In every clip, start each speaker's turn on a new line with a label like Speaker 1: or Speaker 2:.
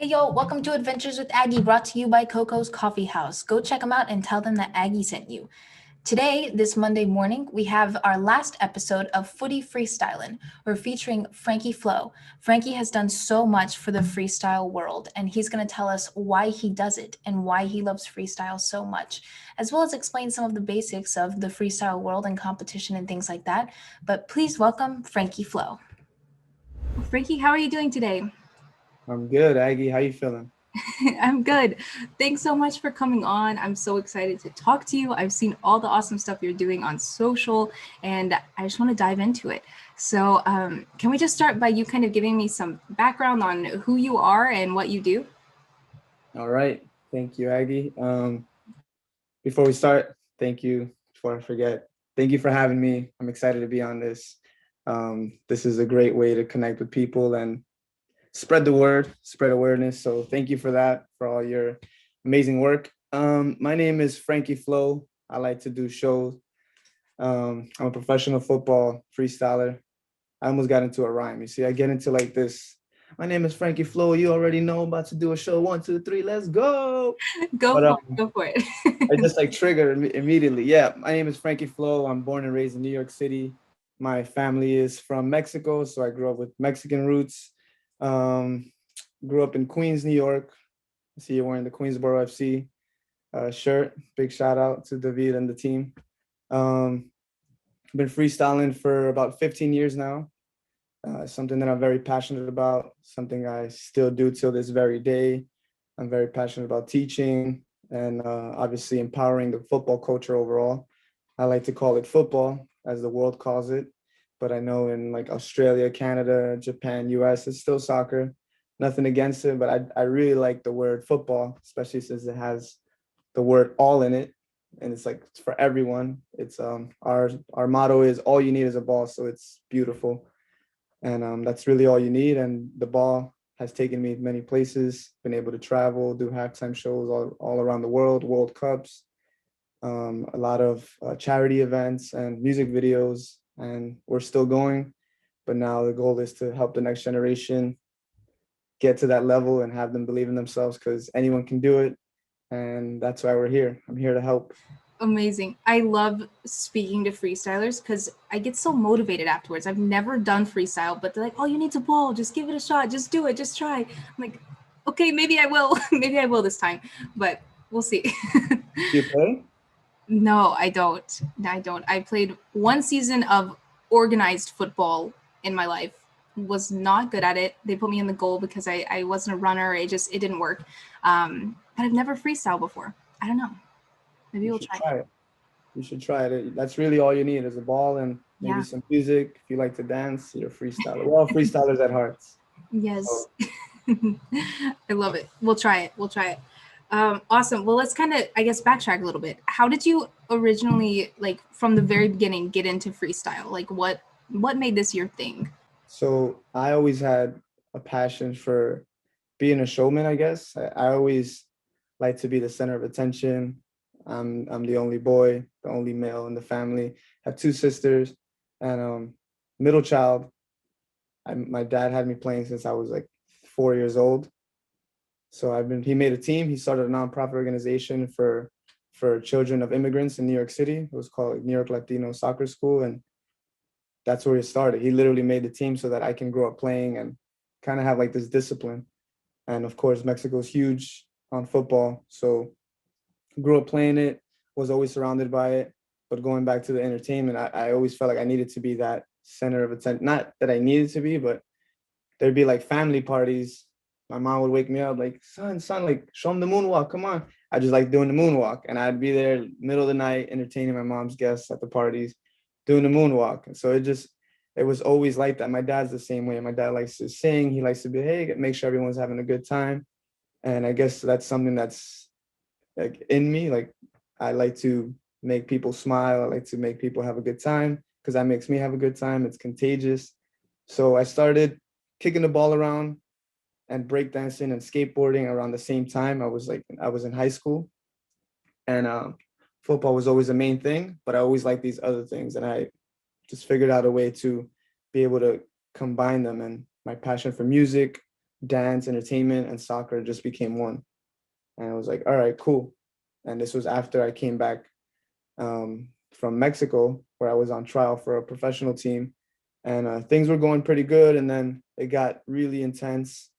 Speaker 1: Yo, welcome to Adventures with Aggie, brought to you by Coco's Coffee House. Go check them out and tell them that Aggie sent you. Today, this Monday morning, we have our last episode of Footy Freestylin. We're featuring Frankie FLO. Frankie has done so much for the freestyle world, and he's going to tell us why he does it and why he loves freestyle so much, as well as explain some of the basics of the freestyle world and competition and things like that. But please welcome Frankie FLO. Frankie, how are you doing today?
Speaker 2: I'm good, Aggie. How you feeling?
Speaker 1: I'm good. Thanks so much for coming on. I'm so excited to talk to you. I've seen all the awesome stuff you're doing on social, and I just want to dive into it. So, can we just start by you kind of giving me some background on who you are and what you do?
Speaker 2: All right. Thank you, Aggie. Before we start, thank you. Before I forget, thank you for having me. I'm excited to be on this. This is a great way to connect with people and spread the word, spread awareness. So thank you for that, for all your amazing work. My name is Frankie FLO. I like to do shows. I'm a professional football freestyler. I almost got into a rhyme. You see, I get into like this. My name is Frankie FLO. You already know, I'm about to do a show. 1, 2, 3, let's go.
Speaker 1: Go for it.
Speaker 2: I just like triggered immediately. Yeah, my name is Frankie FLO. I'm born and raised in New York City. My family is from Mexico, so I grew up with Mexican roots. Grew up in Queens, New York. I see you're wearing the Queensboro FC shirt. Big shout out to David and the team. Been freestyling for about 15 years now. Something that I'm very passionate about, something I still do till this very day. I'm very passionate about teaching and obviously empowering the football culture overall. I like to call it football, as the world calls it. But I know in like Australia, Canada, Japan, US, it's still soccer. Nothing against it, but I really like the word football, especially since it has the word all in it. And it's like it's for everyone. It's our motto is all you need is a ball. So it's beautiful. And that's really all you need. And the ball has taken me many places, been able to travel, do halftime shows all around the world, World Cups, a lot of charity events and music videos, and we're still going. But now the goal is to help the next generation get to that level and have them believe in themselves, because anyone can do it. And that's why we're here. I'm here to help.
Speaker 1: Amazing. I love speaking to freestylers because I get so motivated afterwards. I've never done freestyle, but they're like, oh, you need to ball. Just give it a shot. Just do it. Just try. I'm like, okay, maybe I will. Maybe I will this time, but we'll see.
Speaker 2: Do you play?
Speaker 1: No, I don't. I don't. I played one season of organized football in my life. Was not good at it. They put me in the goal because I wasn't a runner. It didn't work. But I've never freestyle before. I don't know. Maybe
Speaker 2: You
Speaker 1: we'll
Speaker 2: should
Speaker 1: try.
Speaker 2: try it. You should try it. That's really all you need is a ball and maybe
Speaker 1: Yeah.
Speaker 2: some music. If you like to dance, you're a freestyler. We're all freestylers at heart.
Speaker 1: Yes.
Speaker 2: So
Speaker 1: I love it. We'll try it. We'll try it. Awesome. Well, let's kind of, I guess, backtrack a little bit. How did you originally, like, from the very beginning, get into freestyle? Like, what made this your thing?
Speaker 2: So I always had a passion for being a showman, I guess. I always like to be the center of attention. I'm the only boy, the only male in the family. I have two sisters and middle child. My dad had me playing since I was like 4 years old. So he made a team. He started a nonprofit organization for children of immigrants in New York City. It was called New York Latino Soccer School. And that's where it started. He literally made the team so that I can grow up playing and kind of have like this discipline. And of course, Mexico's huge on football. So grew up playing it, was always surrounded by it. But going back to the entertainment, I always felt like I needed to be that center of attention. Not that I needed to be, but there'd be like family parties. My mom would wake me up like, son, like show them the moonwalk. Come on. I just like doing the moonwalk. And I'd be there middle of the night, entertaining my mom's guests at the parties, doing the moonwalk. And so it was always like that. My dad's the same way. My dad likes to sing. He likes to be, hey, make sure everyone's having a good time. And I guess that's something that's like in me. Like I like to make people smile. I like to make people have a good time because that makes me have a good time. It's contagious. So I started kicking the ball around and breakdancing and skateboarding around the same time. I was in high school, and football was always the main thing, but I always liked these other things, and I just figured out a way to be able to combine them. And my passion for music dance, entertainment, and soccer just became one. And I was like, all right, cool. And this was after I came back from Mexico, where I was on trial for a professional team, and things were going pretty good. And then it got really intense.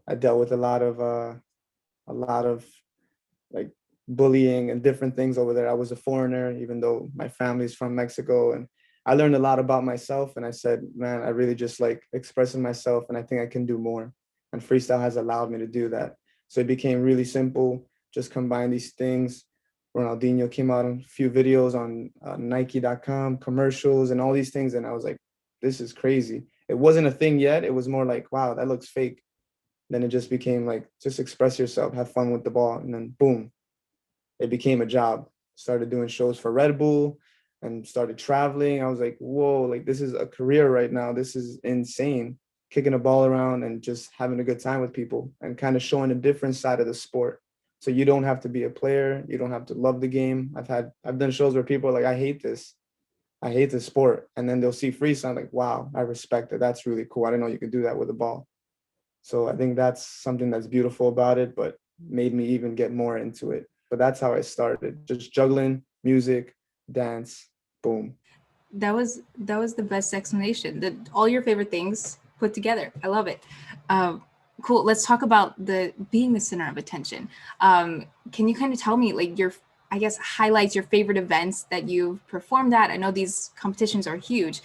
Speaker 2: I dealt with a lot of like bullying and different things over there. I was a foreigner, even though my family's from Mexico, and I learned a lot about myself. And I said, man, I really just like expressing myself, and I think I can do more. And freestyle has allowed me to do that. So it became really simple. Just combine these things. Ronaldinho came out in a few videos on Nike.com, commercials, and all these things. And I was like, this is crazy. It wasn't a thing yet. It was more like, wow, that looks fake. Then it just became like, just express yourself, have fun with the ball. And then boom, it became a job. Started doing shows for Red Bull and started traveling. I was like, whoa, like this is a career right now. This is insane. Kicking a ball around and just having a good time with people and kind of showing a different side of the sport. So you don't have to be a player. You don't have to love the game. I've done shows where people are like, I hate this. I hate this sport. And then they'll see freestyle like, wow, I respect it. That's really cool. I didn't know you could do that with a ball. So I think that's something that's beautiful about it, but made me even get more into it. But that's how I started, just juggling, music, dance, boom.
Speaker 1: That was the best explanation. All your favorite things put together. I love it. Cool. Let's talk about the being the center of attention. Can you kind of tell me like your, I guess, highlights your favorite events that you've performed at? I know these competitions are huge.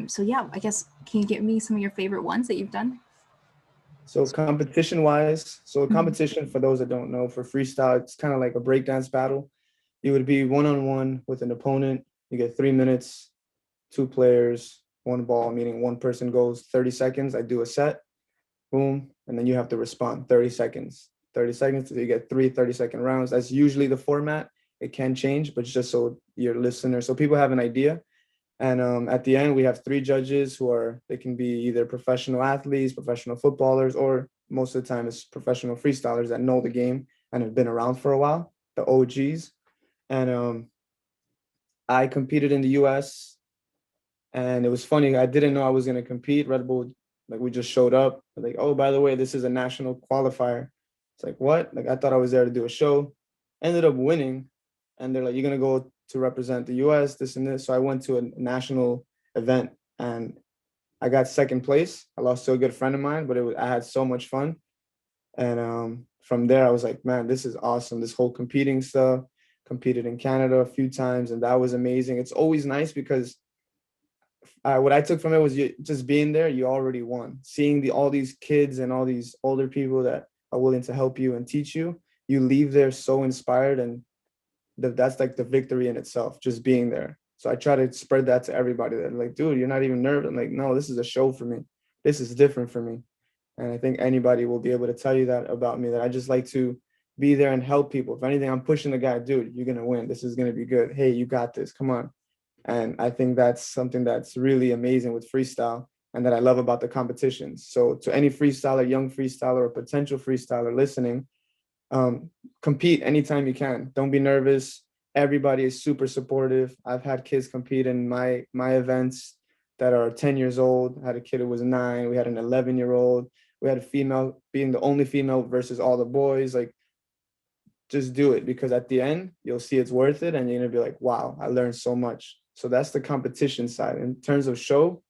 Speaker 1: So yeah, I guess can you give me some of your favorite ones that you've done?
Speaker 2: So competition wise, so a
Speaker 1: Mhm.
Speaker 2: competition for those that don't know, for freestyle, it's kind of like a breakdance battle. You would be one-on-one with an opponent. You get 3 minutes, two players, one ball, meaning one person goes 30 seconds. I do a set, boom, and then you have to respond 30 seconds. 30 seconds, so you get 30 second rounds. That's usually the format. It can change, but it's just so your listener, so people have an idea. And at the end, we have three judges who are, they can be either professional athletes, professional footballers, or most of the time it's professional freestylers that know the game and have been around for a while, the OGs. And I competed in the US, and it was funny. I didn't know I was going to compete. Red Bull, like we just showed up. Like, oh, by the way, this is a national qualifier. It's like, what? Like, I thought I was there to do a show. Ended up winning. And they're like, you're going to go to represent the US, this and this. So I went to a national event and I got second place. I lost to a good friend of mine, but I had so much fun. And from there, I was like, man, this is awesome. This whole competing stuff. Competed in Canada a few times, and that was amazing. It's always nice because what I took from it was just being there, you already won. Seeing all these kids and all these older people that are willing to help you and teach you, you leave there so inspired, and that's like the victory in itself, just being there. So I try to spread that to everybody. That like, dude, you're not even nervous. I'm like, no, this is a show for me. This is different for me. And I think anybody will be able to tell you that about me, that I just like to be there and help people. If anything, I'm pushing the guy, dude, you're going to win. This is going to be good. Hey, you got this. Come on. And I think that's something that's really amazing with freestyle and that I love about the competitions. So to any freestyler, young freestyler, or potential freestyler listening, compete anytime you can. Don't be nervous. Everybody is super supportive. I've had kids compete in my events that are 10 years old. I had a kid who was 9. We had an 11-year-old. We had a female being the only female versus all the boys. Like, just do it, because at the end you'll see it's worth it and you're gonna be like, wow, I learned so much. So that's the competition side. In terms of show,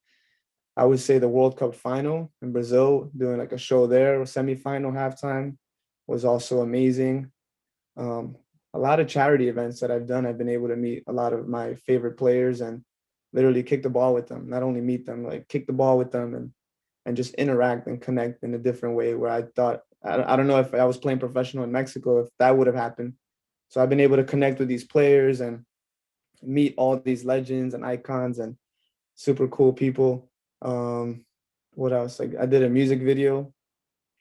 Speaker 2: I would say the World Cup final in Brazil, doing like a show there, semifinal, halftime, was also amazing. um, a lot of charity events that I've done, I've been able to meet a lot of my favorite players and literally kick the ball with them. Not only meet them, like kick the ball with them, and just interact and connect in a different way, where I thought, I don't know if I was playing professional in Mexico, if that would have happened. So I've been able to connect with these players and meet all these legends and icons and super cool people. Um, what else? Like I did a music video.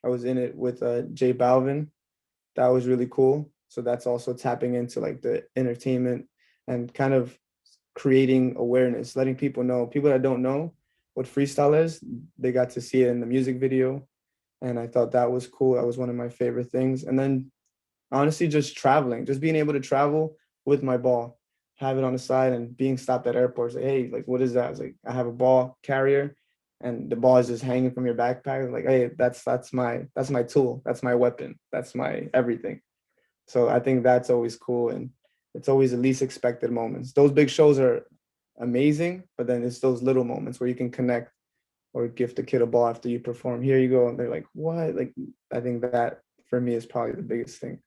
Speaker 2: I was in it with J Balvin. That was really cool. So that's also tapping into like the entertainment and kind of creating awareness, letting people that don't know what freestyle is, they got to see it in the music video. And I thought that was cool. That was one of my favorite things. And then honestly, just traveling, just being able to travel with my ball, have it on the side and being stopped at airports. Like, hey, like, what is that? I was like, I have a ball carrier and the ball is just hanging from your backpack. Like, hey, that's my tool. That's my weapon. That's my everything. So I think that's always cool. And it's always the least expected moments. Those big shows are amazing, but then it's those little moments where you can connect or gift a kid a ball after you perform. Here you go. And they're like, what? Like, I think that for me is probably the biggest thing.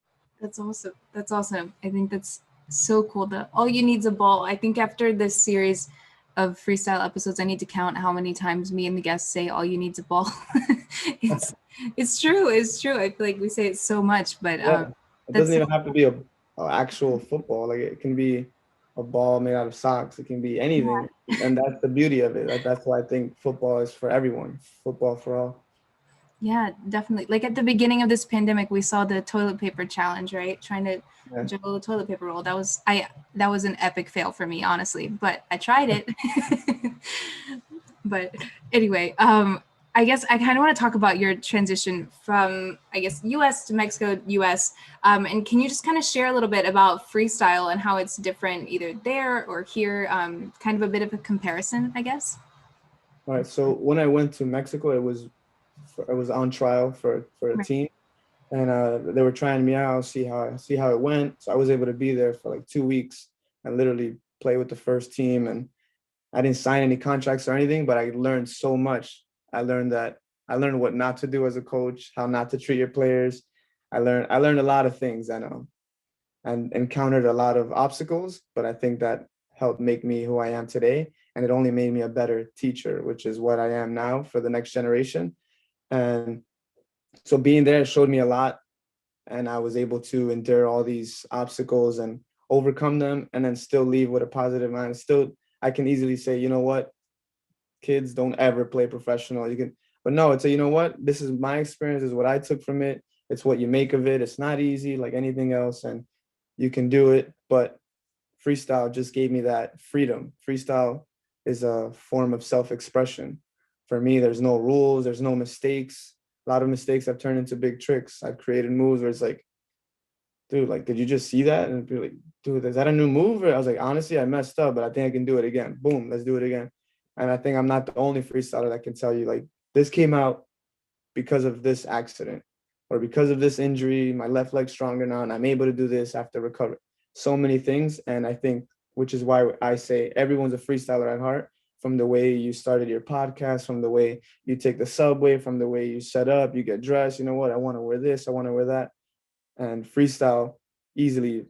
Speaker 1: That's awesome. That's awesome. I think that's so cool. That all you need's a ball. I think after this series of freestyle episodes, I need to count how many times me and the guests say all you need's a ball. it's it's true. It's true. I feel like we say it so much, but
Speaker 2: Yeah, it doesn't even have to be a actual football. Like it can be a ball made out of socks. It can be anything, and that's the beauty of it. Like, that's why I think football is for everyone. Football for all.
Speaker 1: yeah, definitely. Like at the beginning of this pandemic, we saw the toilet paper challenge, right? Trying to
Speaker 2: Yeah.
Speaker 1: juggle the toilet paper roll. That was an epic fail for me, honestly. But I tried it. But anyway, I guess I kind of want to talk about your transition from, I guess, US to Mexico, US. And can you just kind of share a little bit about freestyle and how it's different either there or here? Kind of a bit of a comparison, I guess.
Speaker 2: All right. So when I went to Mexico, I was on trial for a
Speaker 1: Right.
Speaker 2: team, and they were trying me out, see how it went. So I was able to be there for like 2 weeks and literally play with the first team. And I didn't sign any contracts or anything, but I learned so much. I learned what not to do as a coach, how not to treat your players. I learned a lot of things, and encountered a lot of obstacles, but I think that helped make me who I am today. And it only made me a better teacher, which is what I am now for the next generation. And so being there showed me a lot, and I was able to endure all these obstacles and overcome them, and then still leave with a positive mind. Still, I can easily say, you know what, kids, don't ever play professional. You can, but no, it's a, you know what, this is my experience, this is what I took from it. It's what you make of it. It's not easy like anything else, and you can do it. But freestyle just gave me that freedom. Freestyle is a form of self-expression. For me, there's no rules, there's no mistakes. A lot of mistakes have turned into big tricks. I've created moves where it's like, dude, like, did you just see that? And be like, dude, is that a new move? Or I was like, honestly, I messed up, but I think I can do it again. Boom, let's do it again. And I think I'm not the only freestyler that can tell you, like, this came out because of this accident or because of this injury. My left leg's stronger now, and I'm able to do this after recovery. So many things. And I think, which is why I say everyone's a freestyler at heart, from the way you started your podcast, from the way you take the subway, from the way you set up, you get dressed. You know what? I want to wear this. I want to wear that. And freestyle easily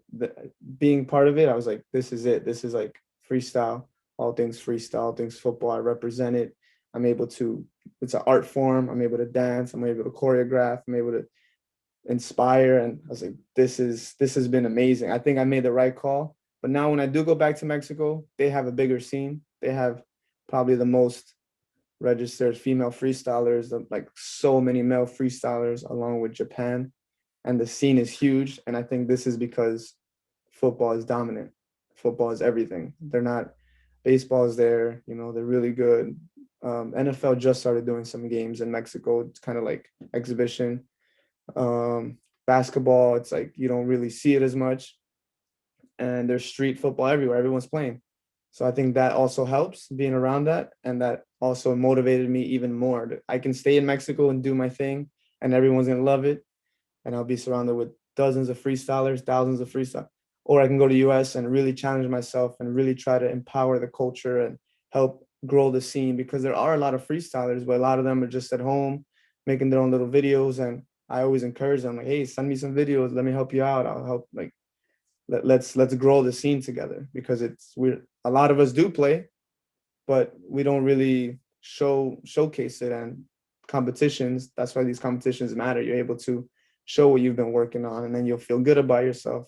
Speaker 2: being part of it, I was like, this is it. This is like freestyle, all things freestyle, all things football. I represent it. I'm able to, it's an art form. I'm able to dance. I'm able to choreograph. I'm able to inspire. And I was like, this has been amazing. I think I made the right call. But now when I do go back to Mexico, they have a bigger scene. They have probably the most registered female freestylers, like so many male freestylers, along with Japan. And the scene is huge. And I think this is because football is dominant. Football is everything. They're not, baseball is there, you know, they're really good. NFL just started doing some games in Mexico. It's kind of like exhibition. Basketball, it's like you don't really see it as much. And there's street football everywhere. Everyone's playing. So I think that also helps being around that. And that also motivated me even more. I can stay in Mexico and do my thing, and everyone's going to love it. And I'll be surrounded with dozens of freestylers, thousands of freestyle. Or I can go to US and really challenge myself and really try to empower the culture and help grow the scene, because there are a lot of freestylers, but a lot of them are just at home making their own little videos. And I always encourage them, like, hey, send me some videos. Let me help you out. I'll help, like, let's grow the scene together, because a lot of us do play, but we don't really showcase it. And competitions, that's why these competitions matter. You're able to show what you've been working on, and then you'll feel good about yourself.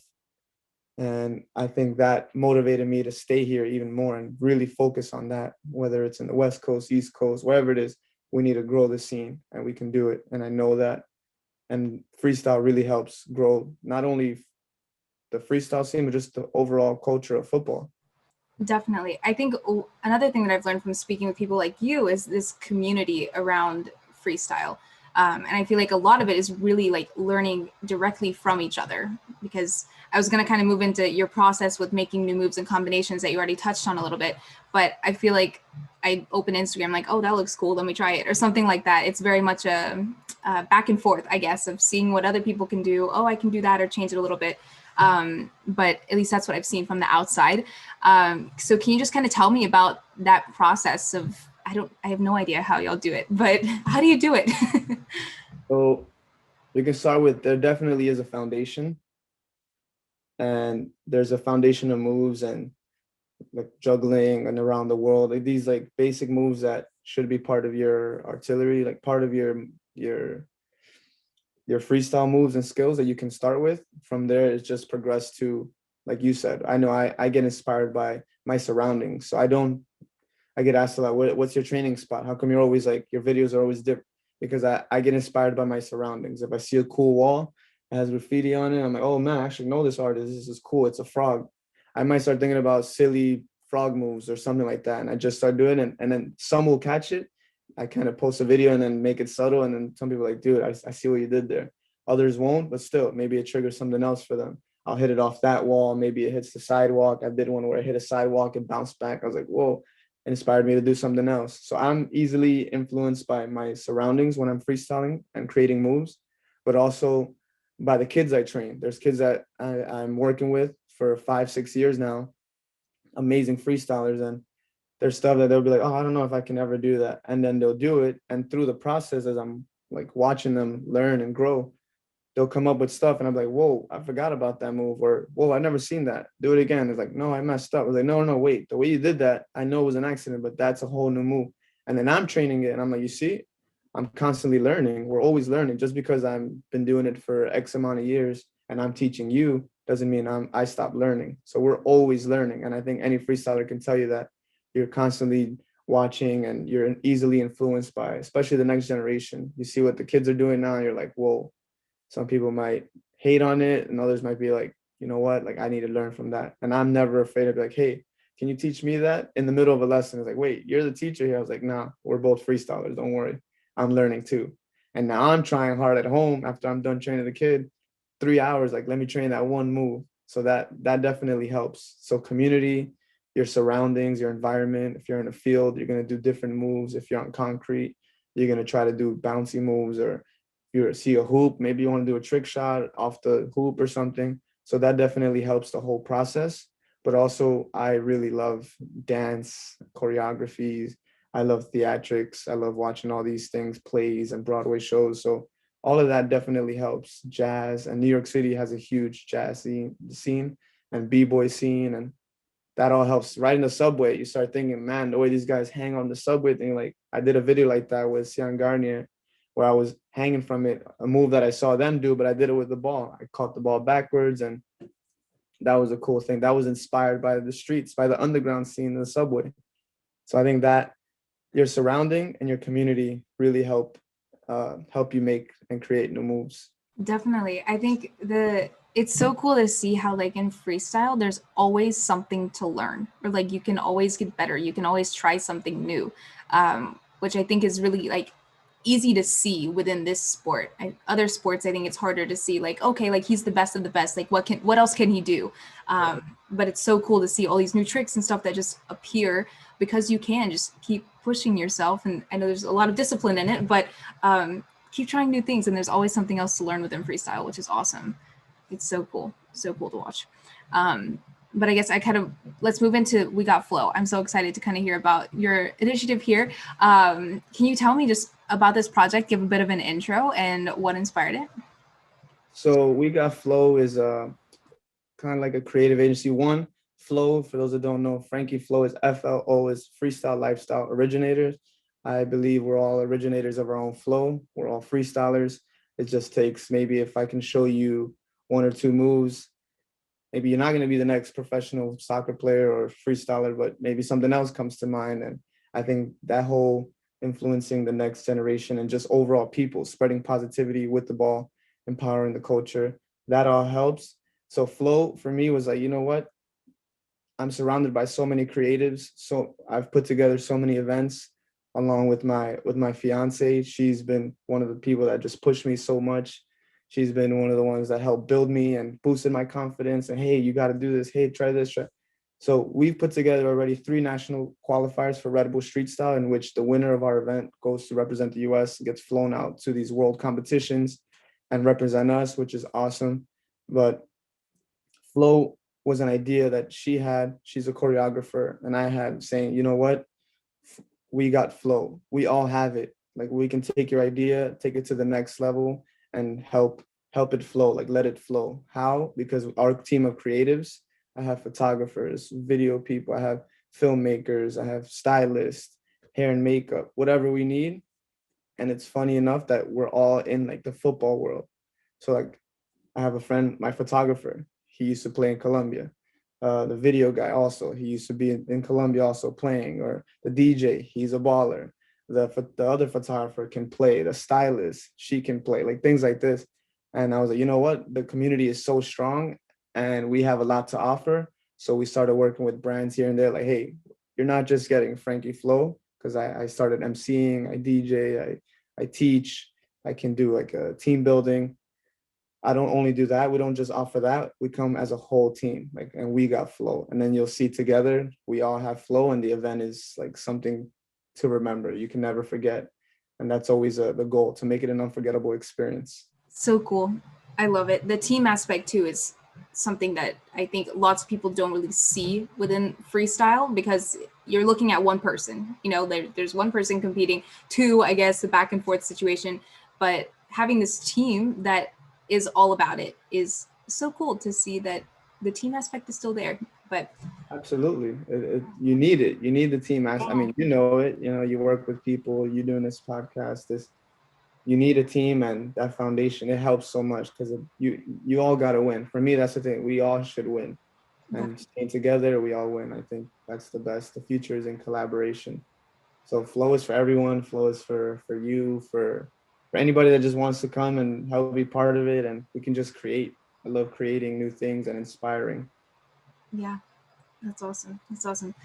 Speaker 2: And I think that motivated me to stay here even more and really focus on that, whether it's in the West Coast, East Coast, wherever it is. We need to grow the scene, and we can do it. And I know that. And freestyle really helps grow not only the freestyle scene, but just the overall culture of football.
Speaker 1: Definitely. I think another thing that I've learned from speaking with people like you is this community around freestyle. And I feel like a lot of it is really like learning directly from each other, because I was going to kind of move into your process with making new moves and combinations that you already touched on a little bit. But I feel like I open Instagram like, oh, that looks cool, let me try it, or something like that. It's very much a back and forth, I guess, of seeing what other people can do. Oh, I can do that, or change it a little bit. But at least that's what I've seen from the outside. So can you just kind of tell me about that process of, I have no idea how y'all do it, but how do you do it?
Speaker 2: So we can start with, there definitely is a foundation, and there's a foundation of moves and like juggling and around the world, like these like basic moves that should be part of your artillery, like part of your freestyle moves and skills that you can start with. From there, it's just progress to, like you said, I know I get inspired by my surroundings. So I get asked a lot, what's your training spot? How come you're always like, your videos are always different? Because I get inspired by my surroundings. If I see a cool wall, it has graffiti on it, I'm like, oh man, I actually know this artist. This is cool. It's a frog. I might start thinking about silly frog moves or something like that. And I just start doing it. And then some will catch it. I kind of post a video and then make it subtle. And then some people are like, dude, I see what you did there. Others won't, but still, maybe it triggers something else for them. I'll hit it off that wall. Maybe it hits the sidewalk. I did one where I hit a sidewalk and bounced back. I was like, whoa, it inspired me to do something else. So I'm easily influenced by my surroundings when I'm freestyling and creating moves, but also by the kids I train. There's kids that I'm working with for 5-6 years now, amazing freestylers, and there's stuff that they'll be like, oh, I don't know if I can ever do that. And then they'll do it. And through the process, as I'm like watching them learn and grow, they'll come up with stuff and I'm like, whoa, I forgot about that move, or whoa, I never seen that. Do it again. It's like, no, I messed up. I was like, no, wait, the way you did that, I know it was an accident, but that's a whole new move. And then I'm training it and I'm like, you see, I'm constantly learning. We're always learning. Just because I've been doing it for X amount of years and I'm teaching you doesn't mean I stopped learning. So we're always learning. And I think any freestyler can tell you that you're constantly watching and you're easily influenced by, especially the next generation. You see what the kids are doing now and you're like, whoa. Some people might hate on it and others might be like, you know what, like I need to learn from that. And I'm never afraid to be like, hey, can you teach me that in the middle of a lesson? It's like, wait, you're the teacher here. I was like, nah, we're both freestylers. Don't worry. I'm learning too. And now I'm trying hard at home after I'm done training the kid, 3 hours, like, let me train that one move. So that definitely helps. So community, your surroundings, your environment. If you're in a field, you're going to do different moves. If you're on concrete, you're going to try to do bouncy moves, or you see a hoop, maybe you want to do a trick shot off the hoop or something. So that definitely helps the whole process. But also, I really love dance, choreographies. I love theatrics. I love watching all these things, plays and Broadway shows. So all of that definitely helps. Jazz, and New York City has a huge jazz scene and b-boy scene, and that all helps. Right in the subway, you start thinking, man, the way these guys hang on the subway thing. Like I did a video like that with Sian Garnier, where I was hanging from it, a move that I saw them do, but I did it with the ball. I caught the ball backwards, and that was a cool thing. That was inspired by the streets, by the underground scene in the subway. So I think that your surrounding and your community really help you make and create new moves.
Speaker 1: Definitely. I think it's so cool to see how like in freestyle there's always something to learn, or like you can always get better. You can always try something new. Which I think is really like easy to see within this sport. Other sports, I think it's harder to see like, okay, like he's the best of the best. Like what else can he do? But it's so cool to see all these new tricks and stuff that just appear because you can just keep pushing yourself. And I know there's a lot of discipline in it, but keep trying new things, and there's always something else to learn within freestyle, which is awesome. It's so cool to watch. But I guess let's move into We Got FLO. I'm so excited to kind of hear about your initiative here. Can you tell me just about this project, give a bit of an intro and what inspired it?
Speaker 2: So We Got FLO is kind of like a creative agency. One, FLO, for those that don't know, Frankie FLO is FLO, is Freestyle Lifestyle Originators. I believe we're all originators of our own flow. We're all freestylers. It just takes, maybe if I can show you one or two moves, maybe you're not going to be the next professional soccer player or freestyler, but maybe something else comes to mind. And I think that whole influencing the next generation and just overall people, spreading positivity with the ball, empowering the culture, that all helps. So flow for me was like, you know what? I'm surrounded by so many creatives. So I've put together so many events along with my fiance. She's been one of the people that just pushed me so much. She's been one of the ones that helped build me and boosted my confidence. And hey, you got to do this. Hey, try this. So we've put together already 3 national qualifiers for Red Bull Street Style, in which the winner of our event goes to represent the US, gets flown out to these world competitions and represent us, which is awesome. But Flo was an idea that she had. She's a choreographer, and I had, saying, you know what? We got flow. We all have it. Like, we can take your idea, take it to the next level, and help it flow. Like, let it flow. How? Because our team of creatives, I have photographers, video people, I have filmmakers, I have stylists, hair and makeup, whatever we need. And it's funny enough that we're all in like the football world. So like, I have a friend, my photographer, he used to play in Colombia. The video guy also, he used to be in Colombia also playing, or the DJ, he's a baller. The other photographer can play, the stylist, she can play, like things like this. And I was like, you know what? The community is so strong and we have a lot to offer. So we started working with brands here and there, like, hey, you're not just getting Frankie FLO, because I started emceeing, I DJ, I teach, I can do like a team building. I don't only do that. We don't just offer that. We come as a whole team, like, and we got flow. And then you'll see together, we all have flow, and the event is like something to remember. You can never forget. And that's always the goal, to make it an unforgettable experience.
Speaker 1: So cool. I love it. The team aspect too is something that I think lots of people don't really see within freestyle, because you're looking at one person. You know, there's one person competing, two, I guess, the back and forth situation. But having this team that is all about it is so cool to see that the team aspect is still there. But
Speaker 2: Absolutely. You need it. You need the team. I mean, you know it. You know, you work with people, you doing this podcast, you need a team, and that foundation, it helps so much, because you all got to win. For me, that's the thing. We all should win, and staying together, we all win. I think that's the best. The future is in collaboration. So flow is for everyone. Flow is for you, for anybody that just wants to come and help be part of it, and we can just create. I love creating new things and inspiring.
Speaker 1: yeah, that's awesome. That's awesome.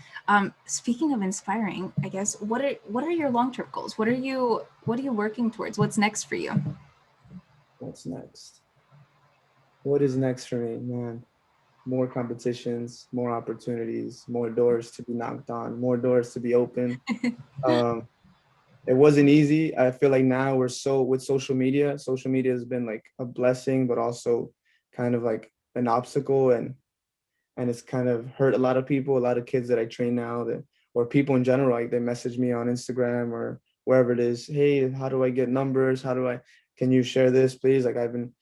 Speaker 1: Speaking of inspiring, I guess what are your long term goals? What are you working towards? What's next for you?
Speaker 2: What's next? What is next for me, man? More competitions, more opportunities, more doors to be knocked on, more doors to be open. Um, it wasn't easy. I feel like now we're so, with social media. Social media has been like a blessing, but also kind of like an obstacle, and it's kind of hurt a lot of people, a lot of kids that I train now, that, or people in general, like they message me on Instagram or wherever it is. Hey, how do I get numbers? Can you share this, please? I'm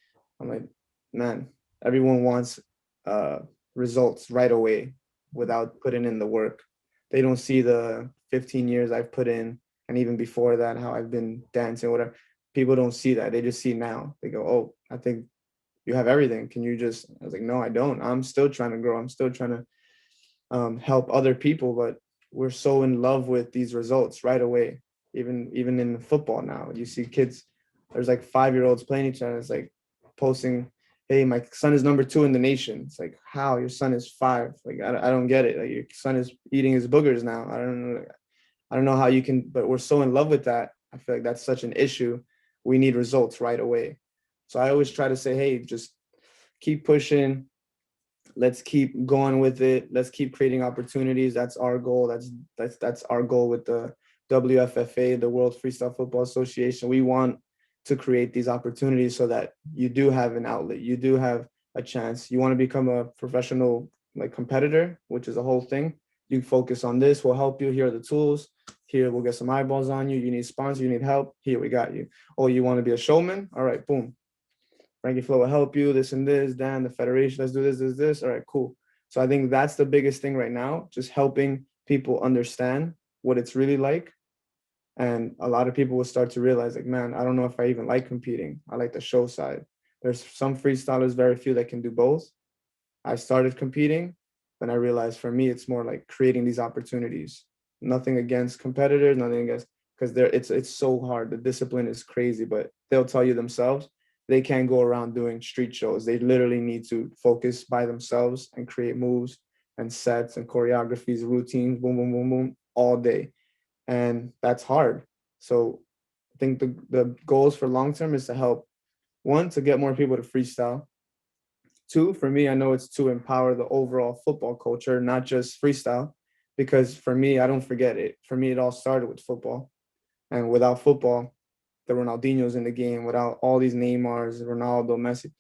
Speaker 2: like, man, everyone wants uh, results right away without putting in the work. They don't see the 15 years I've put in, and even before that, how I've been dancing, whatever. People don't see that. They just see now. They go, oh, I think you have everything. Can you just, I was like, no, I don't. I'm still trying to grow. I'm still trying to help other people, but we're so in love with these results right away. Even in football now, you see kids, there's like 5-year-olds playing each other. It's like posting, hey, my son is number 2 in the nation. It's like, how? Your son is 5. Like, I don't get it. Like, your son is eating his boogers now. I don't know how you can, but we're so in love with that. I feel like that's such an issue. We need results right away. So I always try to say, hey, just keep pushing. Let's keep going with it. Let's keep creating opportunities. That's our goal. That's our goal with the WFFA, the World Freestyle Football Association. We want to create these opportunities so that you do have an outlet. You do have a chance. You want to become a professional like competitor, which is a whole thing. You focus on this. We'll help you. Here are the tools. Here, we'll get some eyeballs on you. You need sponsor. You need help. Here, we got you. Oh, you want to be a showman? All right, boom. Frankie FLO will help you, this and this, Dan, the federation, let's do this. All right, cool. So I think that's the biggest thing right now, just helping people understand what it's really like. And a lot of people will start to realize, like, man, I don't know if I even like competing. I like the show side. There's some freestylers, very few, that can do both. I started competing, then I realized for me, it's more like creating these opportunities. Nothing against competitors, nothing against, because it's so hard. The discipline is crazy, but they'll tell you themselves, they can't go around doing street shows. They literally need to focus by themselves and create moves and sets and choreographies, routines, boom, boom, boom, boom, all day. And that's hard. So I think the goals for long term is to help, one, to get more people to freestyle, too. For me, I know it's to empower the overall football culture, not just freestyle, because for me, I don't forget it. For me, it all started with football. And without football, the Ronaldinho's in the game, without all these Neymars, Ronaldo, Messi,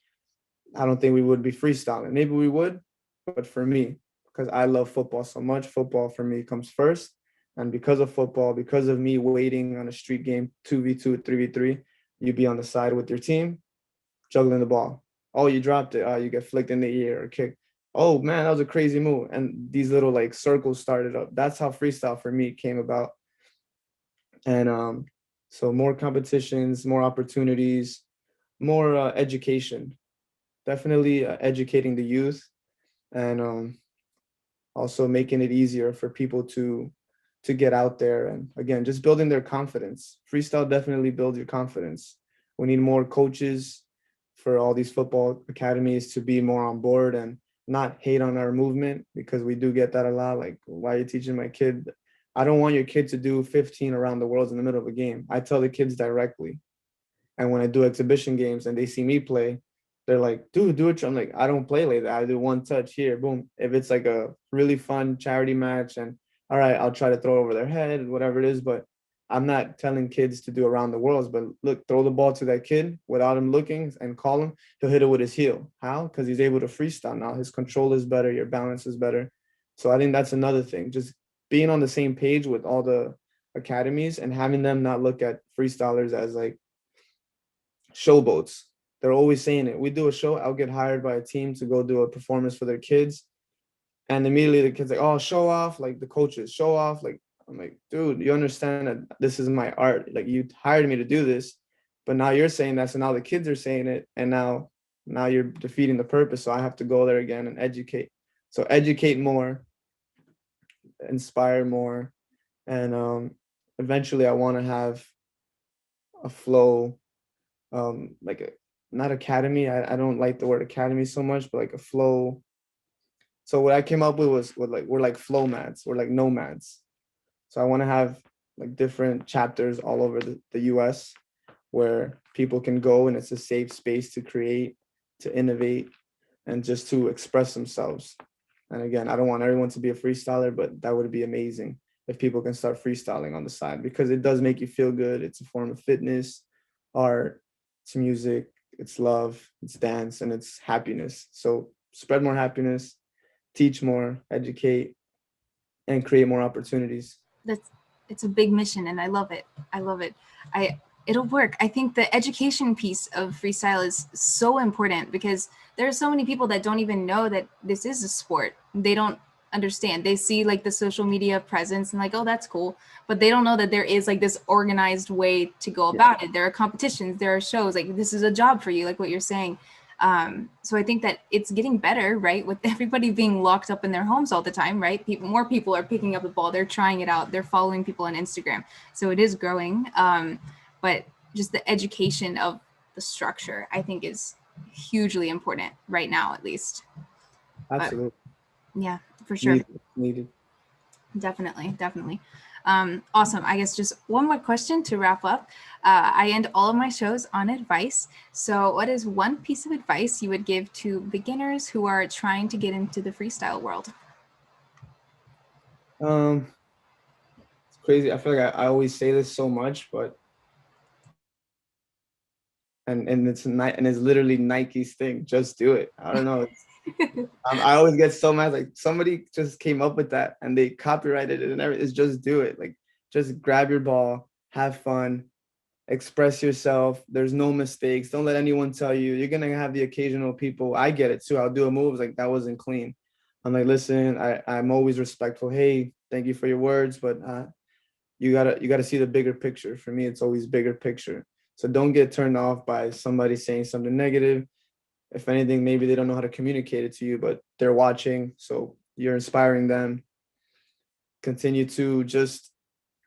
Speaker 2: I don't think we would be freestyling. Maybe we would, but for me, because I love football so much, football for me comes first. And because of football, because of me waiting on a street game, 2v2, 3v3, you be on the side with your team, juggling the ball. Oh, you dropped it. Oh, you get flicked in the ear or kicked. Oh man, that was a crazy move. And these little like circles started up. That's how freestyle for me came about. And so more competitions, more opportunities, more education. Definitely educating the youth, and also making it easier for people to get out there, and again just building their confidence. Freestyle definitely builds your confidence. We need more coaches for all these football academies to be more on board and not hate on our movement, because we do get that a lot. Like, why are you teaching my kid? I don't want your kid to do 15 around the world in the middle of a game. I tell the kids directly. And when I do exhibition games and they see me play, they're like, dude, do it. I'm like, I don't play like that. I do one touch here, boom. If it's like a really fun charity match, and all right, I'll try to throw it over their head, whatever it is. But I'm not telling kids to do around the worlds. But look, throw the ball to that kid without him looking and call him. He'll hit it with his heel. How? Because he's able to freestyle now. His control is better. Your balance is better. So I think that's another thing. Just being on the same page with all the academies and having them not look at freestylers as like showboats. They're always saying it. We do a show, I'll get hired by a team to go do a performance for their kids. And immediately the kids like, oh, show off, like the coaches, show off. Like, I'm like, dude, you understand that this is my art. Like, you hired me to do this, but now you're saying that. So now the kids are saying it. And now you're defeating the purpose. So I have to go there again and educate. So educate more, inspire more. And eventually I want to have a flow, like a, not academy. I don't like the word academy so much, but like a flow. So what I came up with was we're like flow mats. We're like nomads. So I want to have like different chapters all over the US where people can go and it's a safe space to create, to innovate, and just to express themselves. And again, I don't want everyone to be a freestyler, but that would be amazing if people can start freestyling on the side, because it does make you feel good. It's a form of fitness, art, it's music, it's love, it's dance, and it's happiness. So spread more happiness, teach more, educate, and create more opportunities.
Speaker 1: It's a big mission, and I love it. I love it. It'll work. I think the education piece of freestyle is so important, because there are so many people that don't even know that this is a sport. They don't understand. They see like the social media presence and like, oh, that's cool, but they don't know that there is like this organized way to go about it. There are competitions, there are shows, like this is a job for you, like what you're saying. So I think that it's getting better, right? With everybody being locked up in their homes all the time, right? More people are picking up the ball. They're trying it out. They're following people on Instagram. So it is growing. But just the education of the structure, I think, is hugely important right now, at least.
Speaker 2: Absolutely.
Speaker 1: Yeah, for sure.
Speaker 2: Needed.
Speaker 1: Definitely. Awesome. I guess just one more question to wrap up. I end all of my shows on advice. So what is one piece of advice you would give to beginners who are trying to get into the freestyle world?
Speaker 2: It's crazy. I feel like I always say this so much, but and it's literally Nike's thing. Just do it. I don't know. I always get so mad. Like, somebody just came up with that and they copyrighted it and everything. It's just do it. Like, just grab your ball, have fun, express yourself. There's no mistakes. Don't let anyone tell you. You're gonna have the occasional people. I get it too. I'll do a move like that wasn't clean. I'm like, listen, I'm always respectful. Hey, thank you for your words, but you gotta see the bigger picture. For me, it's always bigger picture. So don't get turned off by somebody saying something negative. If anything, maybe they don't know how to communicate it to you, but they're watching, so you're inspiring them. Continue to just,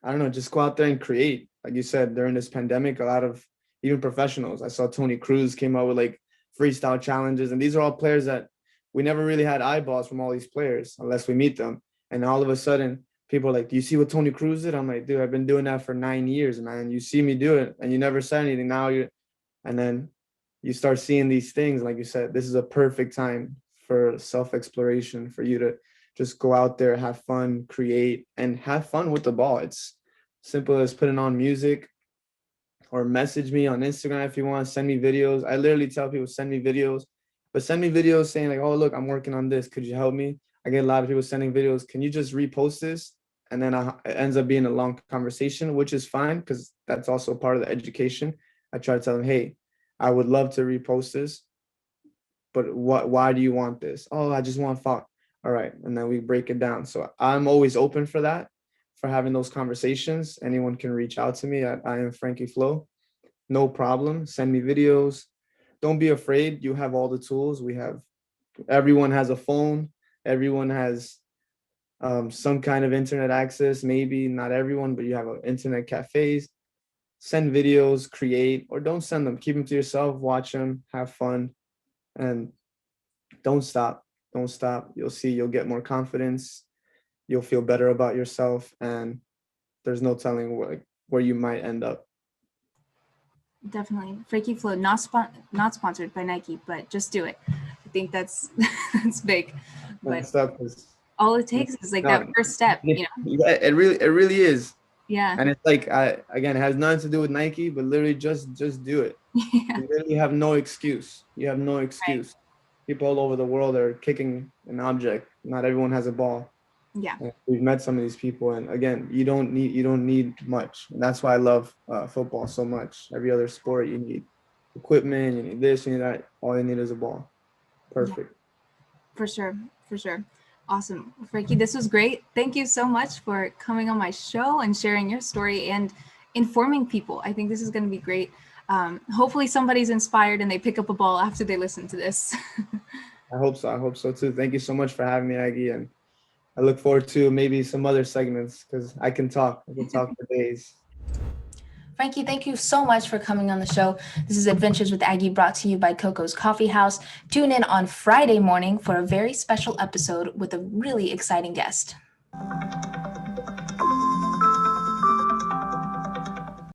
Speaker 2: I don't know, just go out there and create. Like you said, during this pandemic, a lot of even professionals, I saw Tony Cruz came out with like freestyle challenges, and these are all players that we never really had eyeballs from all these players unless we meet them. And all of a sudden, people are like, do you see what Tony Cruz did? I'm like, dude, I've been doing that for 9 years, man. You see me do it, and you never said anything. Now you're, and then you start seeing these things, like you said, this is a perfect time for self-exploration, for you to just go out there, have fun, create, and have fun with the ball. It's simple as putting on music, or message me on Instagram if you want. Send me videos. I literally tell people, send me videos, but send me videos saying like, oh, look, I'm working on this. Could you help me? I get a lot of people sending videos. Can you just repost this? And then it ends up being a long conversation, which is fine because that's also part of the education. I try to tell them, hey, I would love to repost this, but why do you want this? Oh, I just want fun. All right. And then we break it down. So I'm always open for that, for having those conversations. Anyone can reach out to me. I am Frankie FLO. No problem. Send me videos. Don't be afraid. You have all the tools. Everyone has a phone. Everyone has some kind of internet access. Maybe not everyone, but you have internet cafes. Send videos, create, or don't send them. Keep them to yourself. Watch them. Have fun. And don't stop. Don't stop. You'll see, you'll get more confidence. You'll feel better about yourself. And there's no telling where you might end up.
Speaker 1: Definitely. Frankie FLO, not sponsored by Nike, but just do it. I think that's big. But all it takes is like that first step, you know?
Speaker 2: It really is.
Speaker 1: Yeah.
Speaker 2: And it's like, again, it has nothing to do with Nike, but literally just do it.
Speaker 1: Yeah.
Speaker 2: You literally have no excuse. You have no excuse. Right. People all over the world are kicking an object. Not everyone has a ball.
Speaker 1: Yeah.
Speaker 2: And we've met some of these people, and again, you don't need much. And that's why I love football so much. Every other sport, you need equipment, you need this, you need that. All you need is a ball. Perfect.
Speaker 1: Yeah. For sure. Awesome. Frankie, this was great. Thank you so much for coming on my show and sharing your story and informing people. I think this is going to be great. Hopefully somebody's inspired and they pick up a ball after they listen to this.
Speaker 2: I hope so too. Thank you so much for having me, Aggie, and I look forward to maybe some other segments because I can talk for days.
Speaker 1: Frankie, thank you so much for coming on the show. This is Adventures with Aggie, brought to you by Coco's Coffee House. Tune in on Friday morning for a very special episode with a really exciting guest.